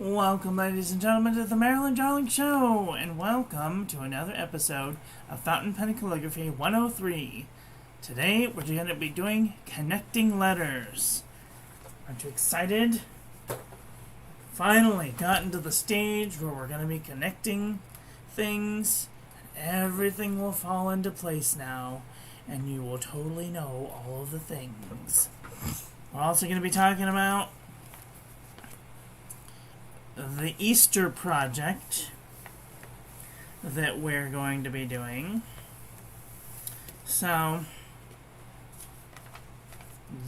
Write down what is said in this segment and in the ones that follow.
Welcome, ladies and gentlemen, to the Marilyn Darling Show, and welcome to another episode of Fountain Pen Calligraphy 103. Today, we're going to be doing connecting letters. Aren't you excited? Finally gotten to the stage where we're going to be connecting things. Everything will fall into place now, and you will totally know all of the things. We're also going to be talking about the Easter project that we're going to be doing. So,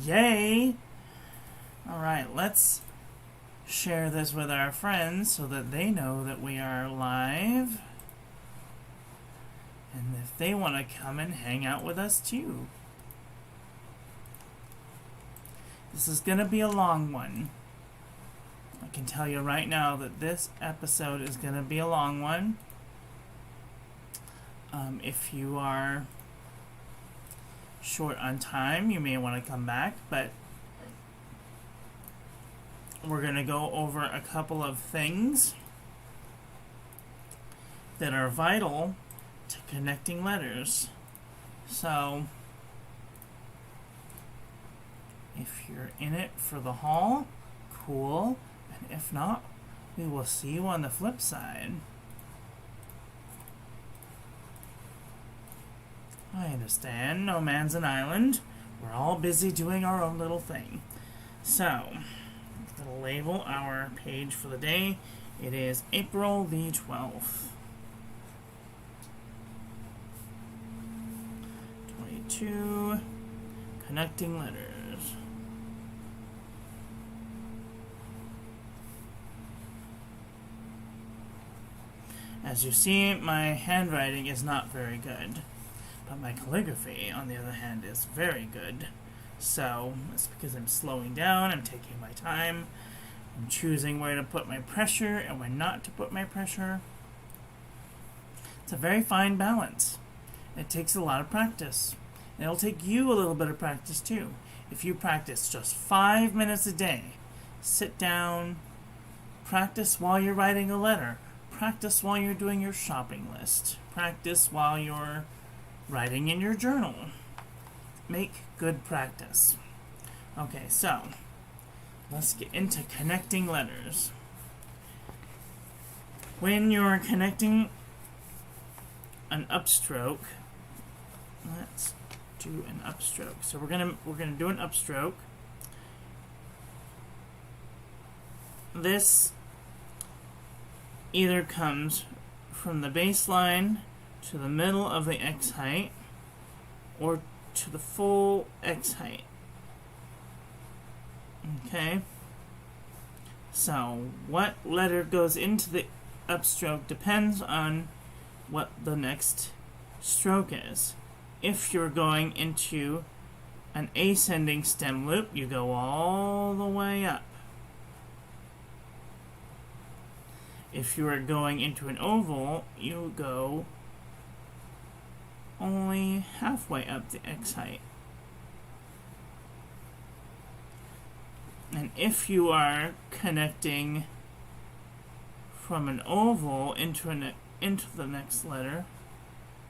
yay! Alright, let's share this with our friends so that they know that we are live. And if they want to come and hang out with us too. This is going to be a long one. I can tell you right now that this episode is going to be a long one. If you are short on time, you may want to come back, but we're going to go over a couple of things that are vital to connecting letters. So, if you're in it for the haul, cool. And if not, we will see you on the flip side. I understand. No man's an island. We're all busy doing our own little thing. So, I'm going to label our page for the day. It is April the 12th. 22. Connecting letters. As you see, my handwriting is not very good, but my calligraphy, on the other hand, is very good. So, it's because I'm slowing down, I'm taking my time, I'm choosing where to put my pressure and when not to put my pressure. It's a very fine balance. It takes a lot of practice. And it'll take you a little bit of practice too. If you practice just 5 minutes a day, sit down, practice while you're writing a letter, practice while you're doing your shopping list. Practice while you're writing in your journal. Make good practice. Okay, so let's get into connecting letters. When you're connecting an upstroke, let's do an upstroke. So we're gonna do an upstroke. This either comes from the baseline to the middle of the X height or to the full X height. Okay? So, what letter goes into the upstroke depends on what the next stroke is. If you're going into an ascending stem loop, you go all the way up. If you are going into an oval, you go only halfway up the X height. And if you are connecting from an oval into the next letter,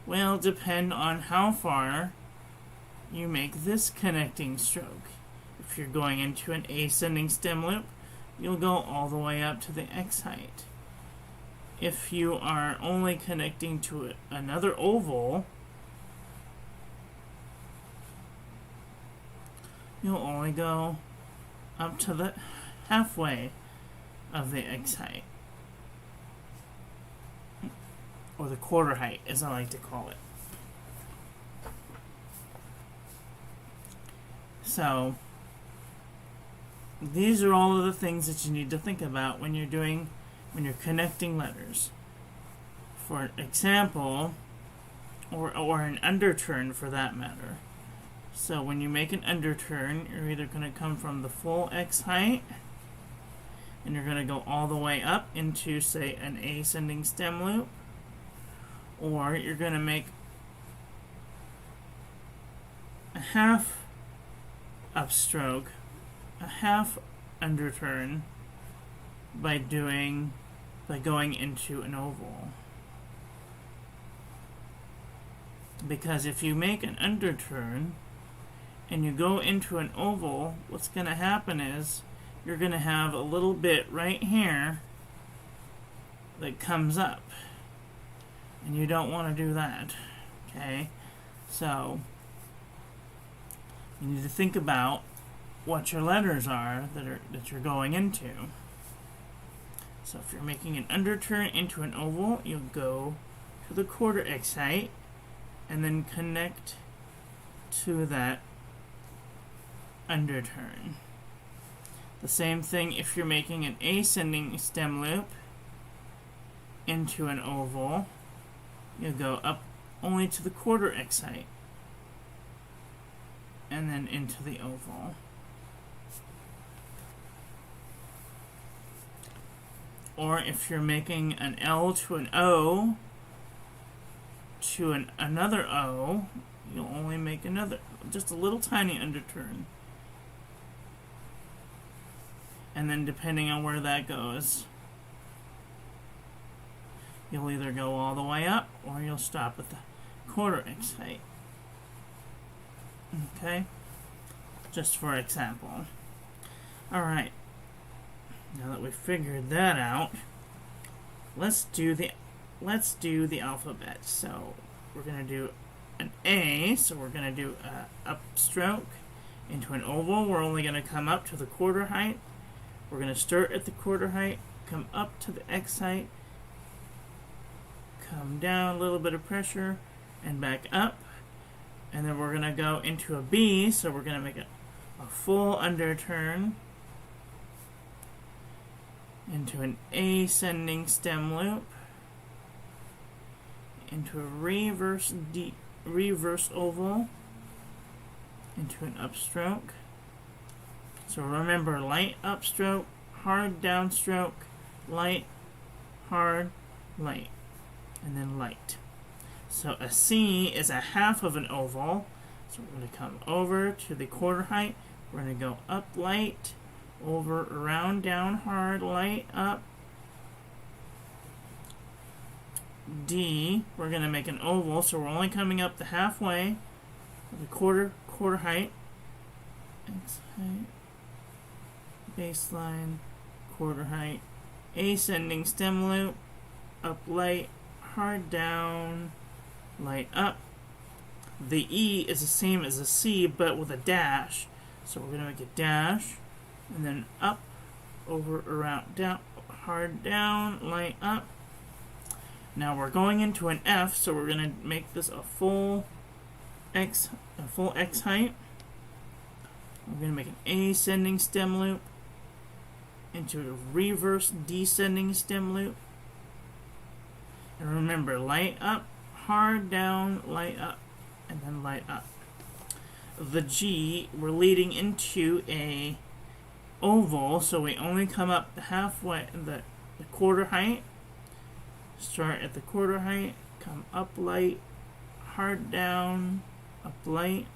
will depend on how far you make this connecting stroke. If you're going into an ascending stem loop, you'll go all the way up to the X height. If you are only connecting to another oval, you'll only go up to the halfway of the X height. Or the quarter height, as I like to call it. So, these are all of the things that you need to think about when you're connecting letters. For example, or an underturn for that matter. So when you make an underturn, you're either going to come from the full X height, and you're going to go all the way up into, say, an ascending stem loop, or you're going to make a half upstroke, a half underturn, by going into an oval. Because if you make an underturn and you go into an oval, what's going to happen is you're going to have a little bit right here that comes up. And you don't want to do that. Okay? So, you need to think about what your letters are that you're going into. So if you're making an underturn into an oval, you'll go to the quarter X height and then connect to that underturn. The same thing if you're making an ascending stem loop into an oval, you'll go up only to the quarter X height and then into the oval. Or if you're making an L to an O to another O, you'll only make just a little tiny underturn. And then depending on where that goes, you'll either go all the way up or you'll stop at the quarter X height. Okay? Just for example. Alright. Now that we've figured that out, let's do the alphabet. So we're going to do an A, so we're going to do a upstroke into an oval. We're only going to come up to the quarter height. We're going to start at the quarter height, come up to the X height, come down, a little bit of pressure, and back up. And then we're going to go into a B, so we're going to make a full underturn into an ascending stem loop, into a reverse oval, into an upstroke. So remember, light upstroke, hard downstroke, light, hard, light, and then light. So a C is a half of an oval, so we're going to come over to the quarter height, we're going to go up light, over, around, down, hard, light, up. D, we're going to make an oval, so we're only coming up the halfway of the quarter height. X height, baseline, quarter height, ascending stem loop, up light, hard down, light up. The E is the same as a C, but with a dash. So we're going to make a dash, and then up, over, around, down, hard down, light up. Now we're going into an F, so we're going to make this a full X height. We're going to make an ascending stem loop into a reverse descending stem loop. And remember, light up, hard down, light up, and then light up. The G, we're leading into a oval, so we only come up halfway, the quarter height. Start at the quarter height, come up light, hard down, up light,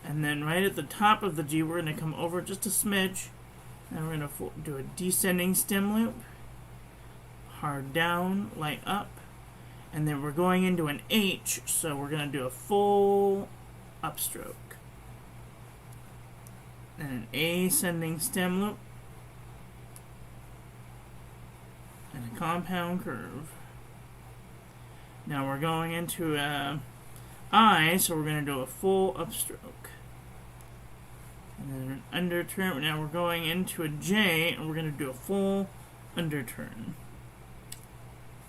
and then right at the top of the G, we're going to come over just a smidge, and we're going to do a descending stem loop, hard down, light up, and then we're going into an H, so we're going to do a full upstroke. And an ascending stem loop, and a compound curve. Now we're going into I, so we're going to do a full upstroke. And then an underturn. Now we're going into a J, and we're going to do a full underturn.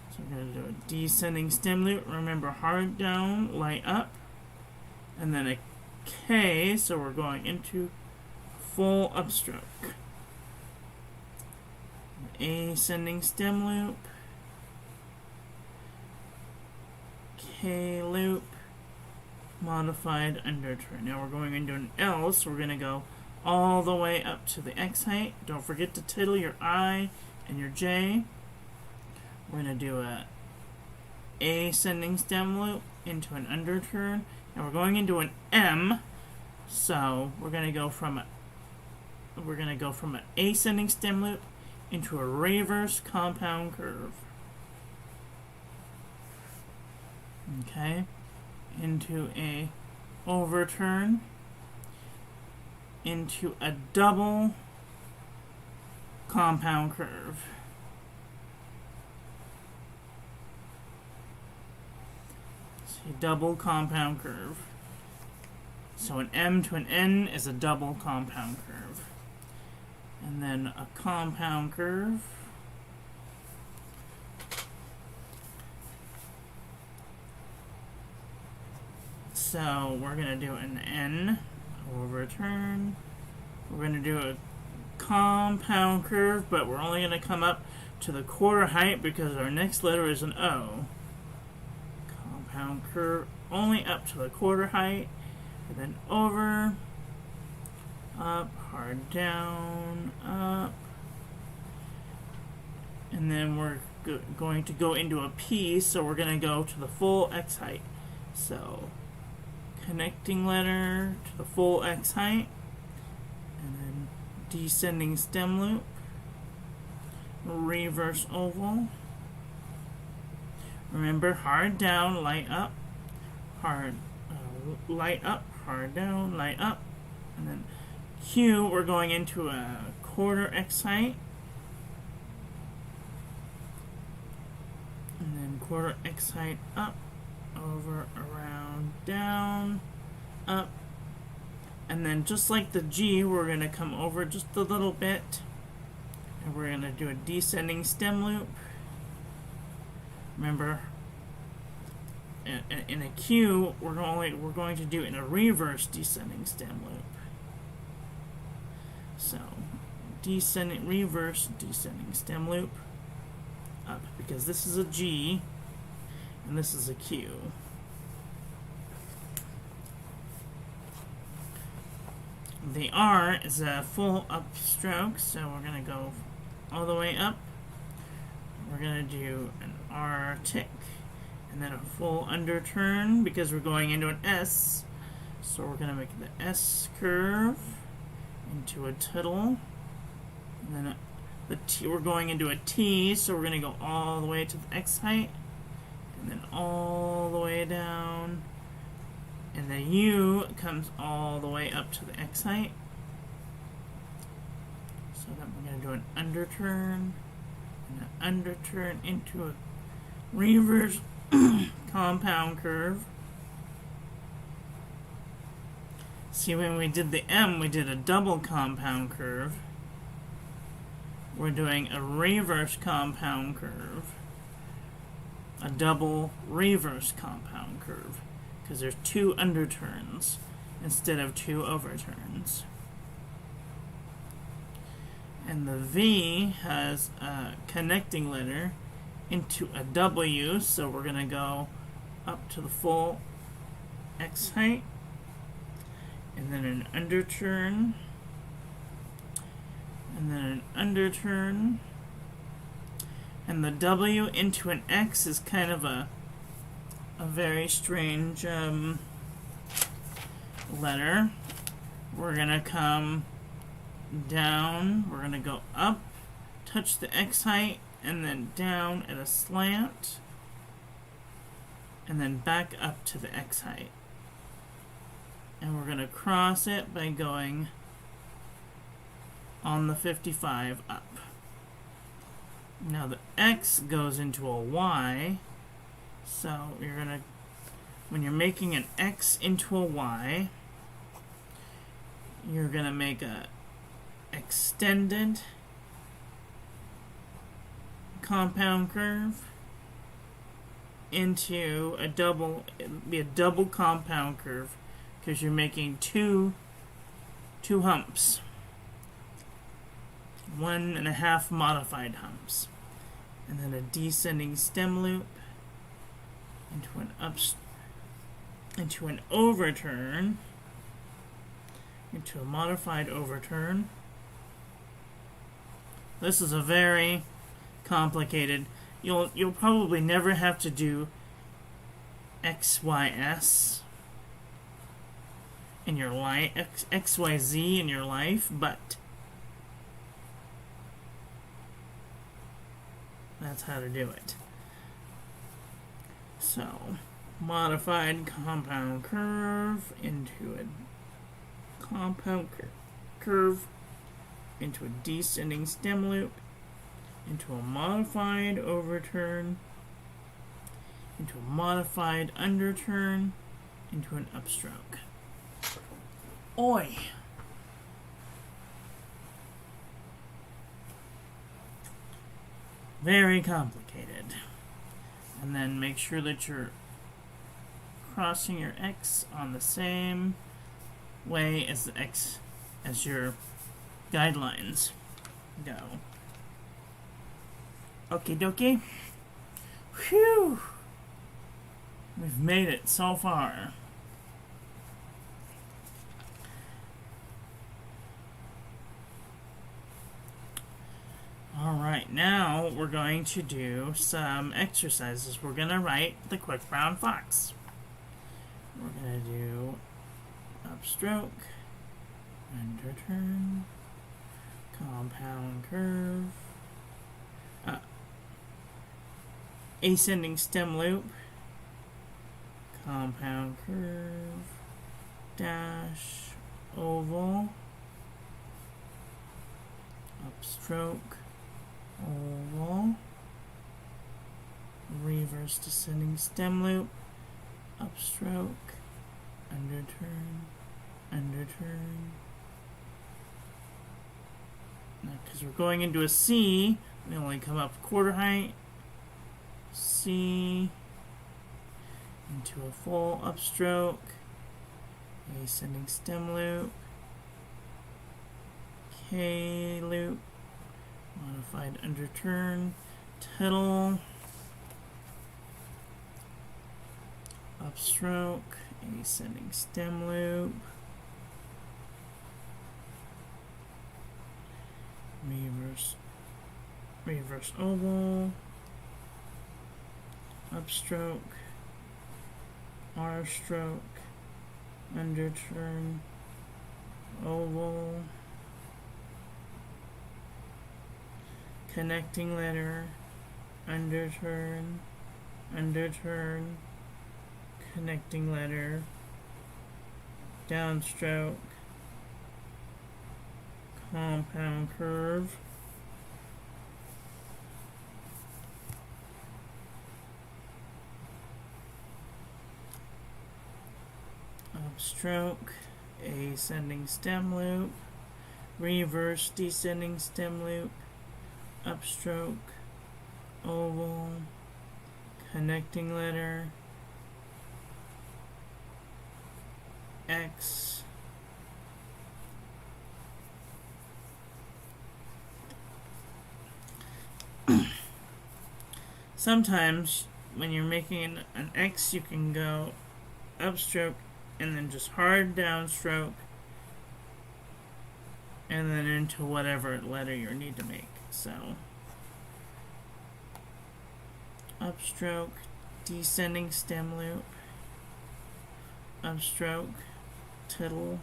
So we're going to do a descending stem loop. Remember, hard down, light up. And then a K, so we're going into full upstroke. Ascending stem loop, K loop, modified underturn. Now we're going into an L, so we're going to go all the way up to the X height. Don't forget to title your I and your J. We're going to do a ascending stem loop into an underturn. Now we're going into an M, so we're going to go from an ascending stem loop into a reverse compound curve. Okay, into a overturn, into a double compound curve. See, double compound curve. So an M to an N is a double compound curve. And then a compound curve. So we're going to do an N, overturn. We're going to do a compound curve, but we're only going to come up to the quarter height because our next letter is an O. Compound curve only up to the quarter height, and then over, up, hard down, up, and then we're going to go into a P, so we're going to go to the full X height. So connecting letter to the full X height, and then descending stem loop, reverse oval. Remember, hard down, light up, hard light up, hard down, light up, and then Q, we're going into a quarter X height, and then quarter X height up, over, around, down, up, and then just like the G, we're going to come over just a little bit, and we're going to do a descending stem loop. Remember, in a Q, we're going to do in a reverse descending stem loop. So, descending, reverse descending stem loop up, because this is a G and this is a Q. The R is a full upstroke, so we're going to go all the way up. We're going to do an R tick, and then a full underturn because we're going into an S. So we're going to make the S curve into a tittle, and then the T, we're going into a T, so we're going to go all the way to the X height, and then all the way down, and the U comes all the way up to the X height. So then we're going to do an underturn, and an underturn into a reverse compound curve. See, when we did the M, we did a double compound curve. We're doing a reverse compound curve, a double reverse compound curve, because there's two underturns instead of two overturns. And the V has a connecting letter into a W, so we're going to go up to the full X height, and then an underturn, and then an underturn, and the W into an X is kind of a very strange letter. We're going to come down, we're going to go up, touch the X height, and then down at a slant, and then back up to the X height. And we're going to cross it by going on the 55 up. Now the X goes into a Y, so you're going to, when you're making an X into a Y, you're going to make a extended compound curve into a double, it'd be a double compound curve, because you're making two humps, 1.5 modified humps, and then a descending stem loop into an overturn, into a modified overturn. This is a very complicated. You'll probably never have to do XYS in your life, XYZ in your life, but That's how to do it. So, modified compound curve into a compound curve into a descending stem loop into a modified overturn into a modified underturn into an upstroke. Oi! Very complicated. And then make sure that you're crossing your X on the same way as the X as your guidelines go. Okie dokie. Whew! We've made it so far. Alright, now we're going to do some exercises. We're going to write the quick brown fox. We're going to do upstroke, underturn, compound curve, ascending stem loop, compound curve, dash, oval, upstroke, oval, reverse descending stem loop, upstroke, underturn, underturn. Now, because we're going into a C, we only come up quarter height, C, into a full upstroke, ascending stem loop, K loop, modified underturn, tittle, upstroke, ascending stem loop, reverse oval, upstroke, R stroke, underturn, oval, connecting letter, underturn, underturn, connecting letter, downstroke, compound curve, upstroke, ascending stem loop, reverse descending stem loop, upstroke, oval, connecting letter, X, sometimes when you're making an X you can go upstroke and then just hard downstroke and then into whatever letter you need to make. So upstroke, descending stem loop, upstroke, tittle,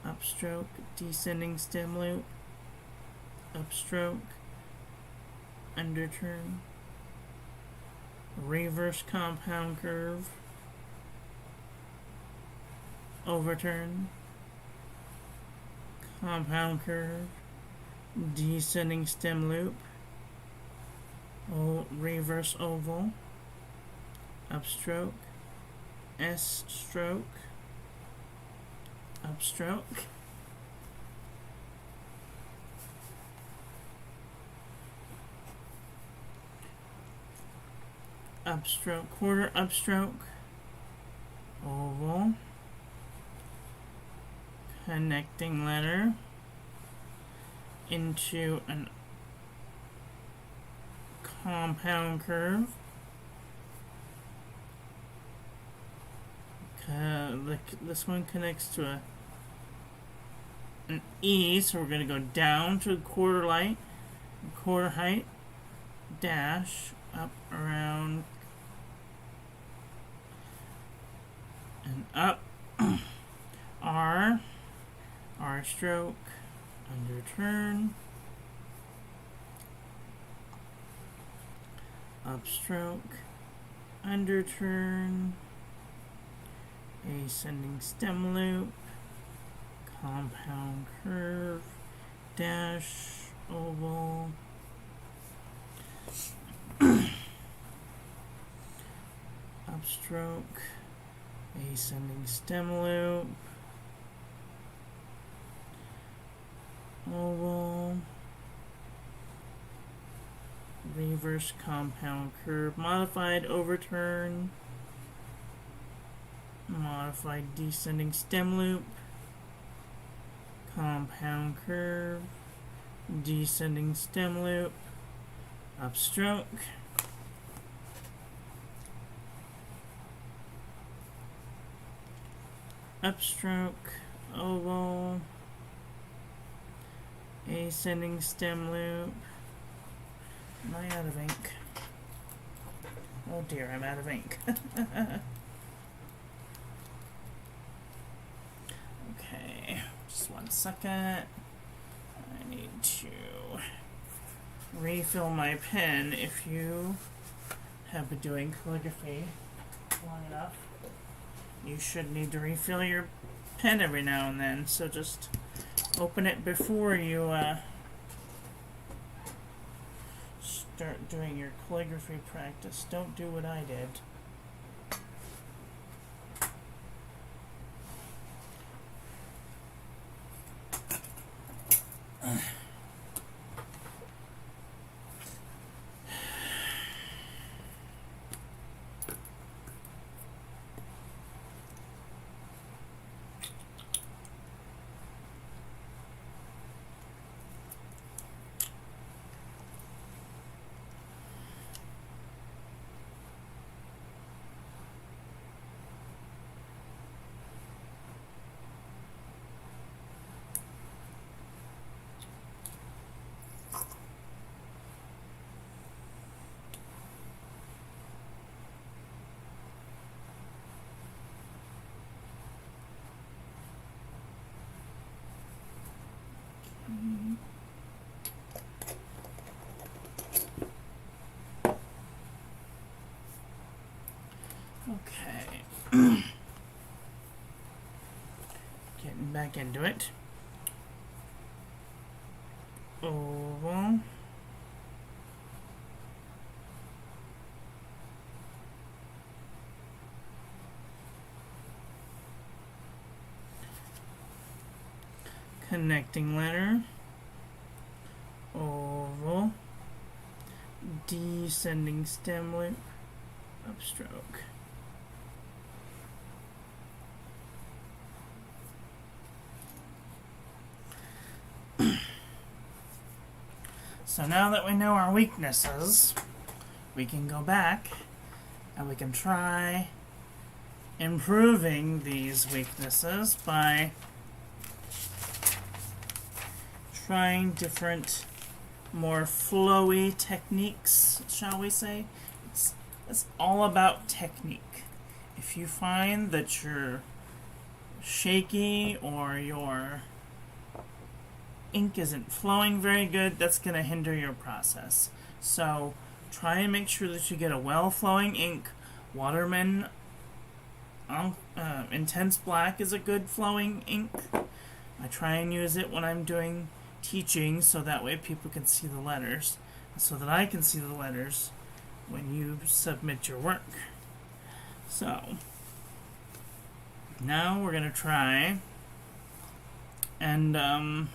upstroke, descending stem loop, upstroke, underturn, reverse compound curve, overturn, compound curve, descending stem loop, reverse oval, upstroke, S stroke, upstroke, upstroke, quarter upstroke, oval, connecting letter into an compound curve. This one connects to an E, so we're going to go down to quarter height, dash, up, around, and up, R stroke, underturn, upstroke, underturn, ascending stem loop, compound curve, dash, oval, upstroke, ascending stem loop, oval, reverse compound curve, modified overturn, modified descending stem loop, compound curve, descending stem loop, upstroke, upstroke, oval, ascending stem loop. Am I out of ink? Oh dear, I'm out of ink. Okay, just 1 second. I need to refill my pen. If you have been doing calligraphy long enough, you should need to refill your pen every now and then, so just open it before you start doing your calligraphy practice. Don't do what I did. Okay. Getting back into it. Oval. Connecting letter. Oval. Descending stem loop. Upstroke. So now that we know our weaknesses, we can go back and we can try improving these weaknesses by trying different, more flowy techniques, shall we say. It's all about technique. If you find that you're shaky or your ink isn't flowing very good, that's going to hinder your process. So try and make sure that you get a well-flowing ink. Waterman Intense Black is a good flowing ink. I try and use it when I'm doing teaching so that way people can see the letters, so that I can see the letters when you submit your work. So now we're going to try and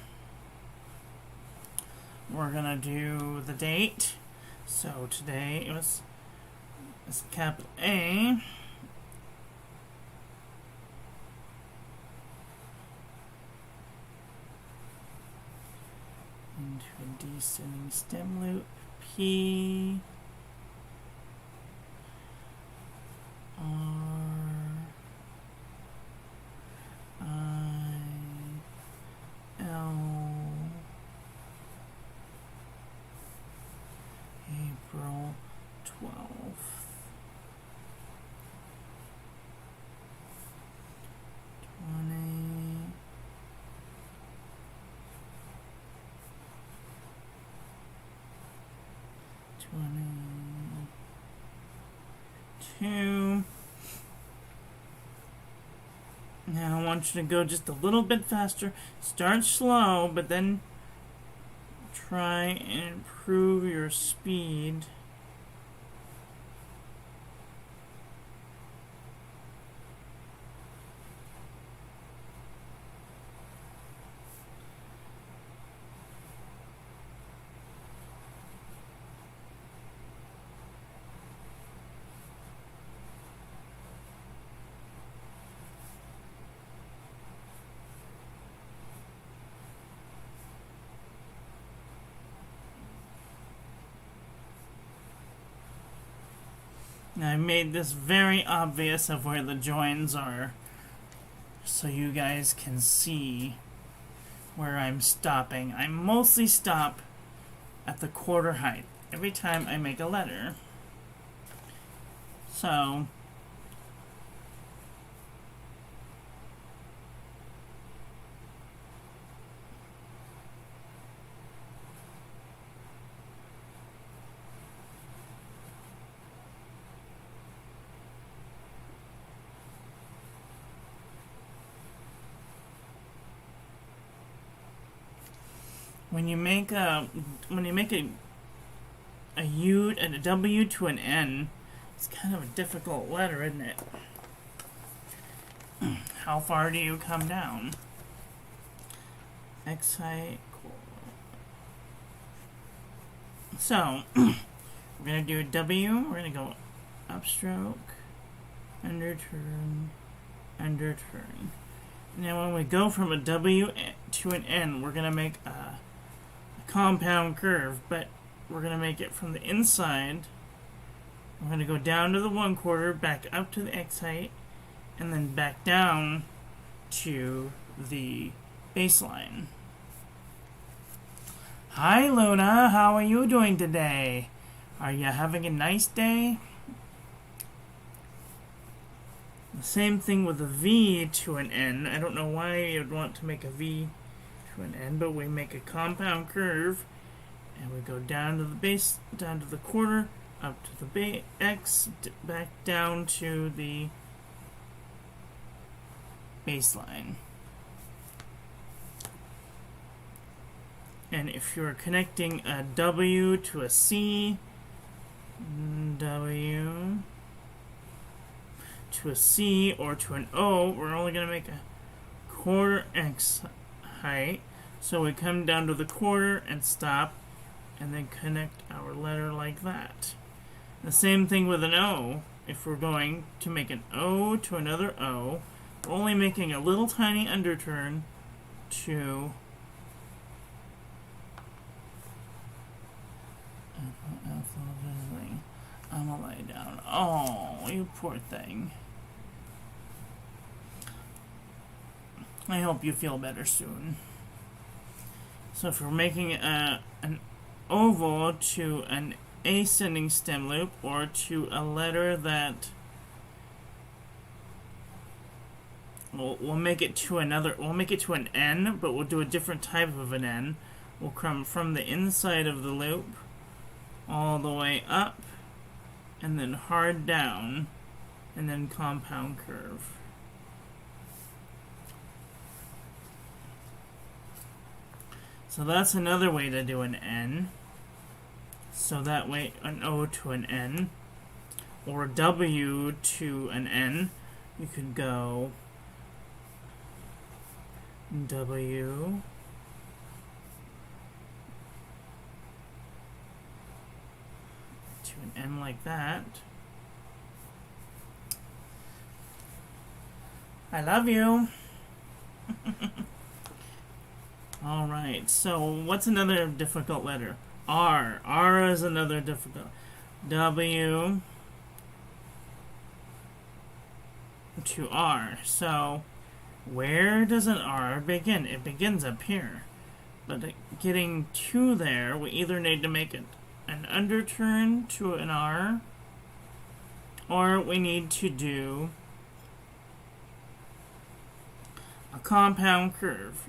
we're going to do the date. So today it's capital A. Into a descending stem loop, P, R, I, L, April 12th, 20, 22. Now I want you to go just a little bit faster. Start slow, but then try and improve your speed. Now I made this very obvious of where the joins are, so you guys can see where I'm stopping. I mostly stop at the quarter height every time I make a letter. So when you make a U and a W to an N, it's kind of a difficult letter, isn't it? How far do you come down? X height. So we're gonna do a W. We're gonna go upstroke, underturn, underturn. Now when we go from a W to an N, we're gonna make a compound curve, but we're going to make it from the inside. We're going to go down to the 1/4, back up to the X height, and then back down to the baseline. Hi Luna, how are you doing today? Are you having a nice day? The same thing with a V to an N. I don't know why you'd want to make a V to an N, but we make a compound curve, and we go down to the base, down to the quarter, up to the X, back down to the baseline. And if you're connecting a W to a C, W to a C or to an O, we're only going to make a quarter X height. So we come down to the quarter and stop, and then connect our letter like that. The same thing with an O. If we're going to make an O to another O, we're only making a little tiny underturn to I'm gonna lay down. Oh, you poor thing. I hope you feel better soon. So if we're making an oval to an ascending stem loop, or to a letter that we'll make it to an N, but we'll do a different type of an N. We'll come from the inside of the loop all the way up, and then hard down, and then compound curve. So that's another way to do an N. So that way, an O to an N, or a W to an N, you could go W to an N like that. I love you. Alright, so what's another difficult letter? R. R is another difficult. W to R. So where does an R begin? It begins up here. But getting to there, we either need to make it an underturn to an R, or we need to do a compound curve.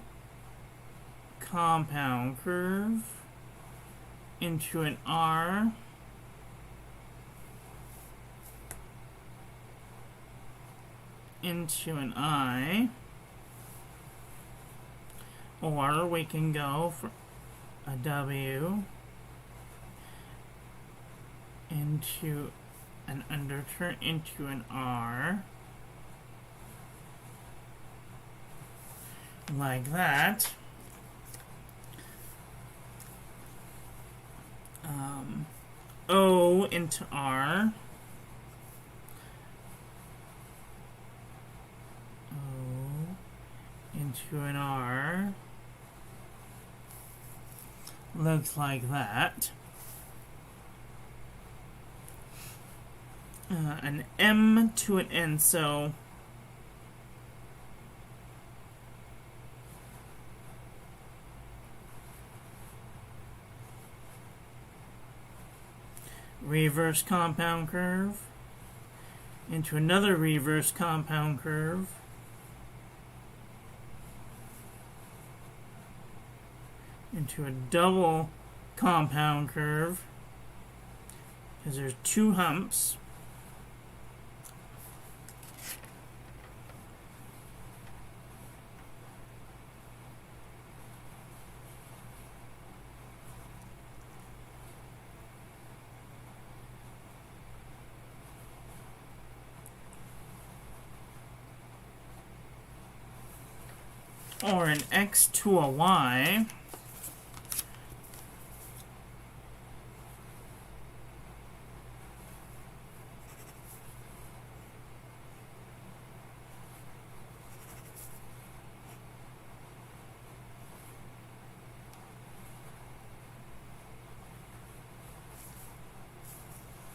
Compound curve into an R, into an I, or we can go for a W into an underturn into an R, like that. O into R, O into an R, looks like that. An M to an N, so reverse compound curve into another reverse compound curve, into a double compound curve, because there's two humps, or an X to a Y,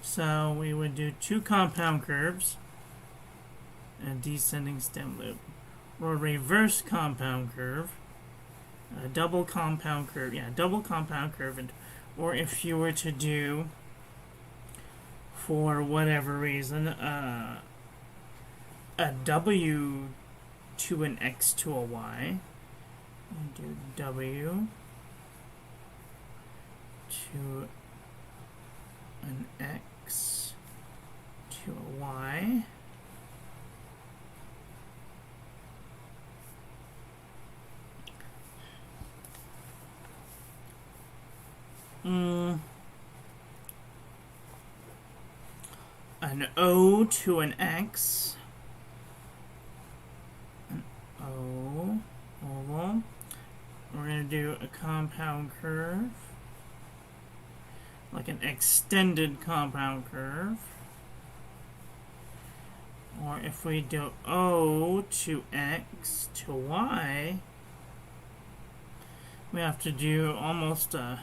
so we would do two compound curves and a descending stem loop, or a reverse compound curve, a double compound curve, double compound curve, or if you were to do, for whatever reason, a W to an X to a Y, and do W to an X to a Y, an O to an X, an O, oval. We're going to do a compound curve, like an extended compound curve. Or if we do O to X to Y, we have to do almost a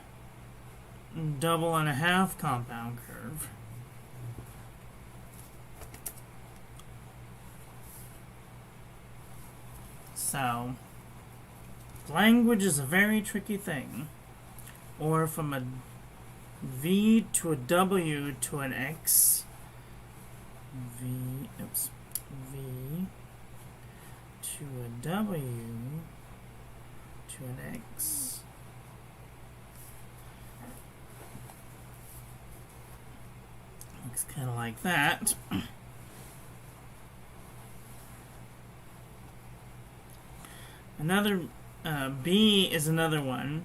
double and a half compound curve. So, language is a very tricky thing. Or from a V to a W to an X, V to a W to an X. Looks kind of like that. Another B is another one.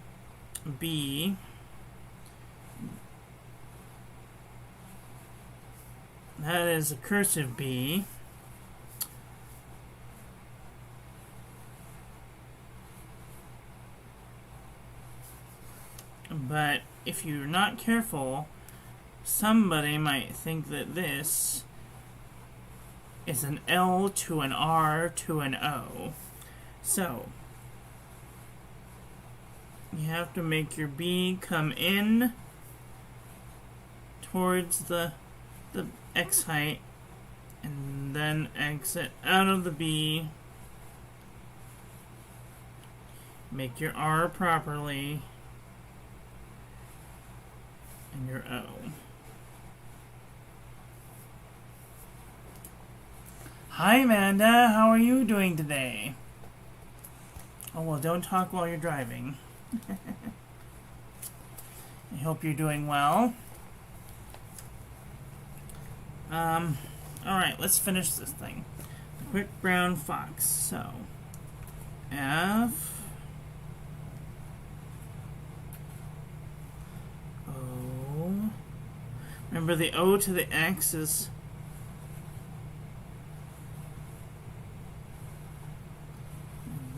B. That is a cursive B. But if you're not careful, somebody might think that this is an L to an R to an O. So, you have to make your B come in towards the X height and then exit out of the B. Make your R properly and your O. Hi Amanda, how are you doing today? Oh well, don't talk while you're driving. I hope you're doing well. Alright, let's finish this thing. quick brown fox. So F O. Remember the O to the X is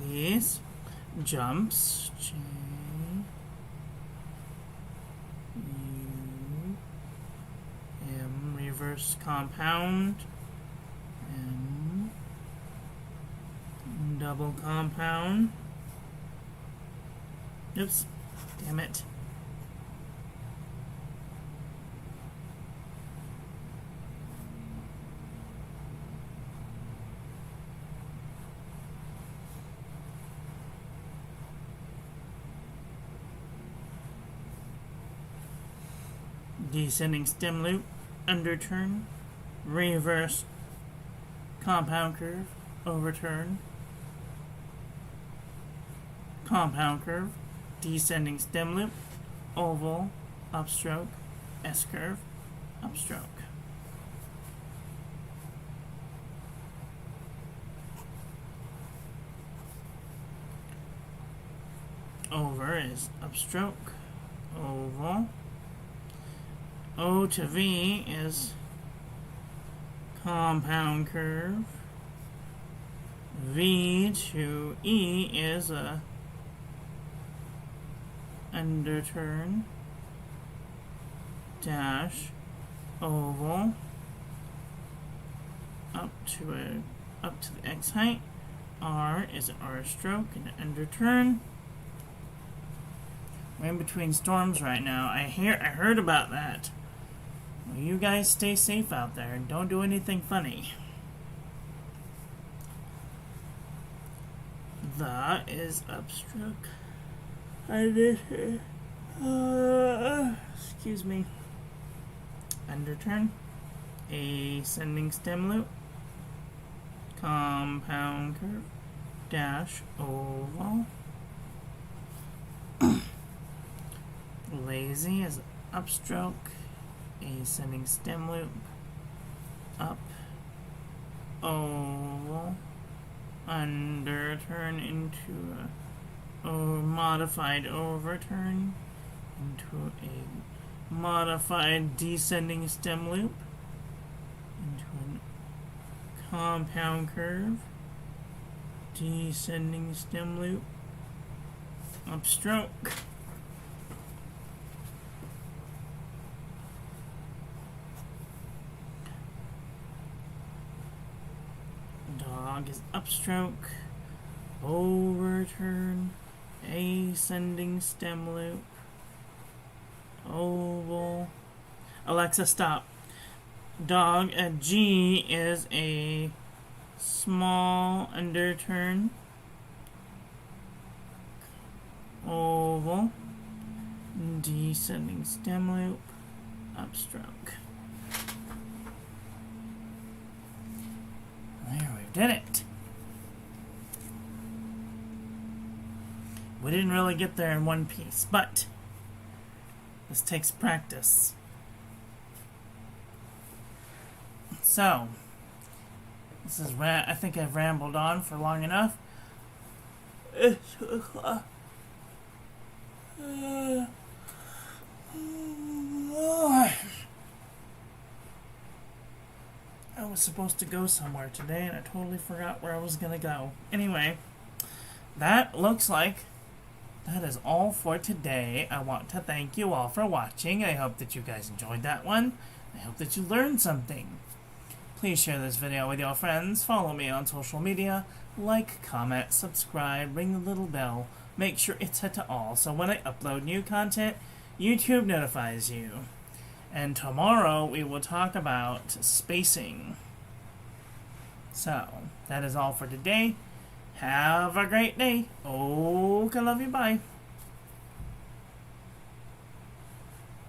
these jumps. J U M, reverse compound, M, double compound. Oops, damn it. Descending stem loop, underturn, reverse compound curve, overturn, compound curve, descending stem loop, oval, upstroke, S curve, upstroke. Over is upstroke, oval. O to V is compound curve. V to E is a underturn, dash, oval, up to the X height. R is an R stroke and an underturn. We're in between storms right now. I heard about that. Well, you guys stay safe out there and don't do anything funny. The is upstroke. Excuse me. Underturn. Ascending stem loop. Compound curve. Dash oval. Lazy is upstroke. Ascending stem loop, up, oval, underturn into a modified overturn, into a modified descending stem loop, into a compound curve, descending stem loop, upstroke. Dog is upstroke, overturn, ascending stem loop, oval. Alexa, stop. Dog at G is a small underturn, oval, descending stem loop, upstroke. There, we did it. We didn't really get there in one piece, but this takes practice. So, this is I think I've rambled on for long enough. I was supposed to go somewhere today and I totally forgot where I was gonna go. Anyway, that looks like that is all for today. I want to thank you all for watching. I hope that you guys enjoyed that one. I hope that you learned something. Please share this video with your friends. Follow me on social media. Like, comment, subscribe, ring the little bell. Make sure it's set to all so when I upload new content, YouTube notifies you. And tomorrow we will talk about spacing. So, that is all for today. Have a great day. Oh, I love you. Bye.